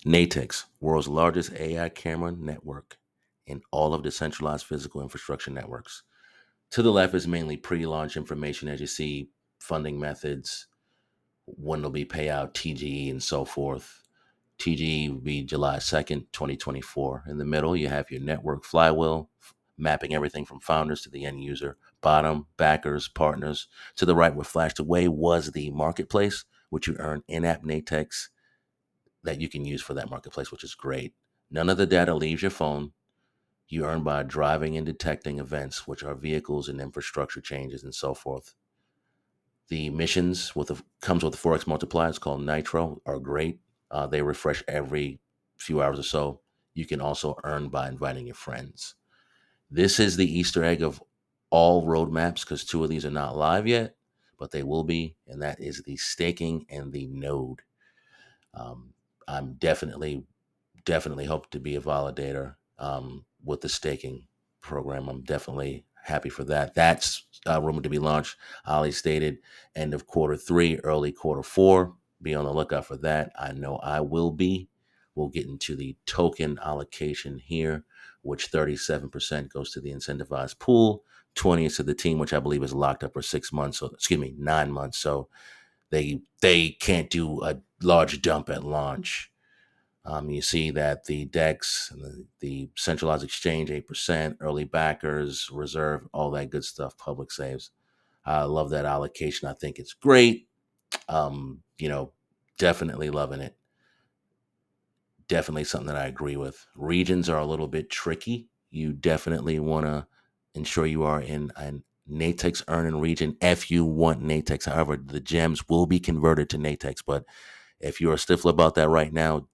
Natix, world's largest AI camera network in all of the centralized physical infrastructure networks. To the left is mainly pre-launch information, as you see, funding methods, when there'll be payout, TGE, and so forth. TGE will be July 2nd, 2024. In the middle, you have your network flywheel, mapping everything from founders to the end user. Bottom, backers, partners. To the right, what flashed away was the marketplace, which you earn in-app Natex that you can use for that marketplace, which is great. None of the data leaves your phone. You earn by driving and detecting events, which are vehicles and infrastructure changes and so forth. The missions comes with a forex multiplier. It's called Nitro. Are great. They refresh every few hours or so. You can also earn by inviting your friends. This is the Easter egg of all roadmaps because two of these are not live yet, but they will be, and that is the staking and the node. Um, I'm definitely hope to be a validator with the staking program. I'm definitely happy for that. That's rumored to be launched. Ali stated end of quarter 3, early quarter 4. Be on the lookout for that. I know I will be. We'll get into the token allocation here, which 37% goes to the incentivized pool, 20 is to the team, which I believe is locked up for 6 months. So excuse me, 9 months. So they can't do a large dump at launch. You see that the DEX, and the centralized exchange, 8%, early backers, reserve, all that good stuff, public saves. I love that allocation. I think it's great. Um, you know, definitely loving it. Definitely something that I agree with. Regions are a little bit tricky. You definitely want to ensure you are in an Natex earning region if you want Natex. However, the gems will be converted to Natex, but if you're a stiffler about that right now,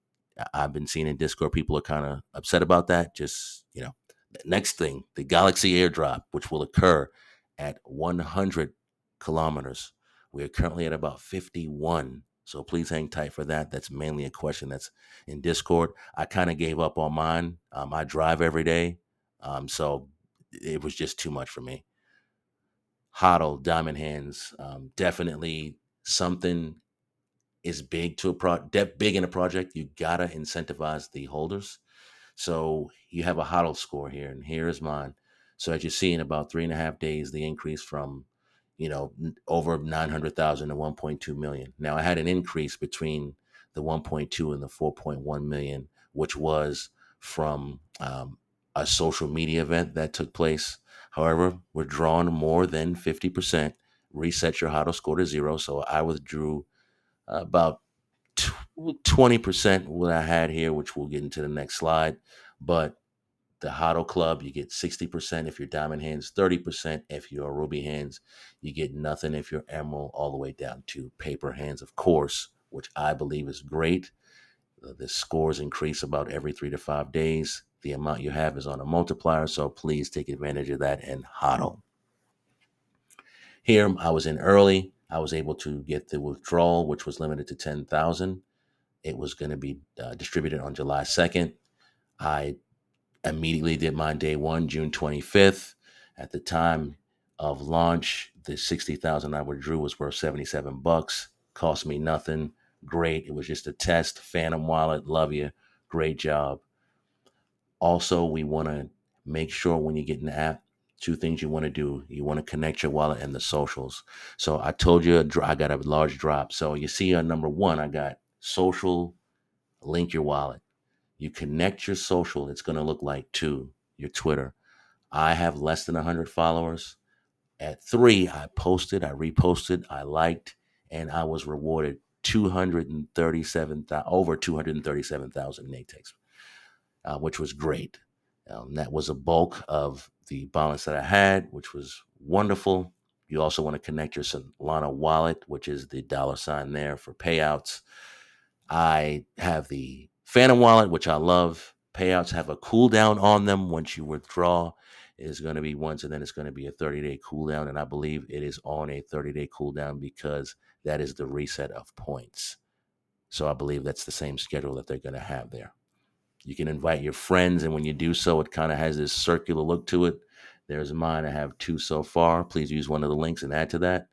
I've been seeing in Discord people are kind of upset about that. Just, next thing, the Galaxy airdrop, which will occur at 100 kilometers. We are currently at about 51. So please hang tight for that. That's mainly a question that's in Discord. I kind of gave up on mine. I drive every day. So it was just too much for me. Hodl, Diamond Hands, definitely something is big to big in a project. You gotta incentivize the holders. So you have a hodl score here, and here is mine. So as you see, in about 3.5 days, the increase from over 900,000 to 1.2 million. Now I had an increase between the 1.2 and the 4.1 million, which was from a social media event that took place. However, we're drawn more than 50%. Reset your hodl score to 0. So I withdrew about 20% what I had here, which we'll get into the next slide. But the HODL Club, you get 60% if you're Diamond Hands, 30% if you're Ruby Hands. You get nothing if you're Emerald, all the way down to Paper Hands, of course, which I believe is great. The scores increase about every 3 to 5 days. The amount you have is on a multiplier, so please take advantage of that and HODL. Here, I was in early. I was able to get the withdrawal, which was limited to 10,000. It was going to be distributed on July 2nd. I immediately did mine day one, June 25th. At the time of launch, the 60,000 I withdrew was worth $77. Cost me nothing. Great. It was just a test. Phantom Wallet, love you. Great job. Also, we want to make sure when you get an app, two things you want to do. You want to connect your wallet and the socials. So I told you I got a large drop. So you see on number one, I got social, link your wallet. You connect your social, it's going to look like two, your Twitter. I have less than 100 followers. At 3, I posted, I reposted, I liked, and I was rewarded 237,000, over 237,000 Natex, which was great. That was a bulk of the balance that I had, which was wonderful. You also want to connect your Solana wallet, which is the $ there for payouts. I have the Phantom wallet, which I love. Payouts have a cooldown on them. Once you withdraw, it is going to be once, and then it's going to be a 30-day cooldown. And I believe it is on a 30-day cooldown because that is the reset of points. So I believe that's the same schedule that they're going to have there. You can invite your friends, and when you do so, it kind of has this circular look to it. There's mine. I have 2 so far. Please use one of the links and add to that.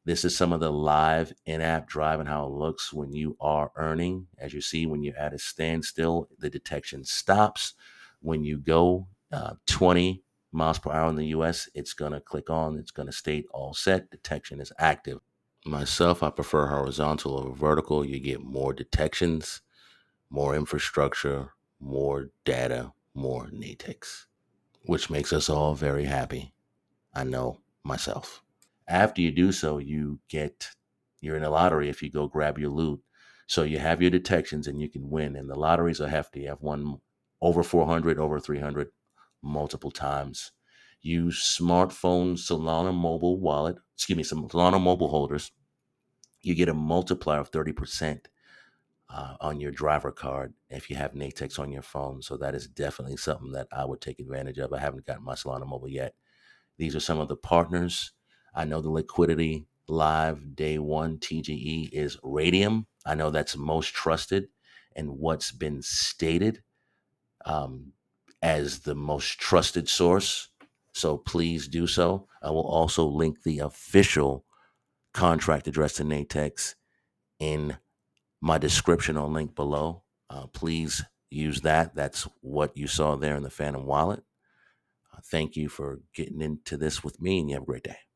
This is some of the live in-app drive and how it looks when you are earning. As you see, when you're at a standstill, the detection stops. When you go 20 miles per hour in the US, it's going to click on, it's going to state all set, detection is active. Myself, I prefer horizontal over vertical. You get more detections, more infrastructure, more data, more Natix, which makes us all very happy. I know myself. After you do so, you're in a lottery if you go grab your loot. So you have your detections and you can win. And the lotteries are hefty. I've won over 400, over 300 multiple times. Use smartphone Solana mobile wallet, some Solana mobile holders. You get a multiplier of 30% on your driver card if you have Natix on your phone. So that is definitely something that I would take advantage of. I haven't gotten my Solana mobile yet. These are some of the partners. I know the liquidity live day one TGE is Radium. I know that's most trusted and what's been stated um, as the most trusted source. So please do so. I will also link the official contract address to Natex in my description or link below. Please use that. That's what you saw there in the Phantom Wallet. Thank you for getting into this with me, and you have a great day.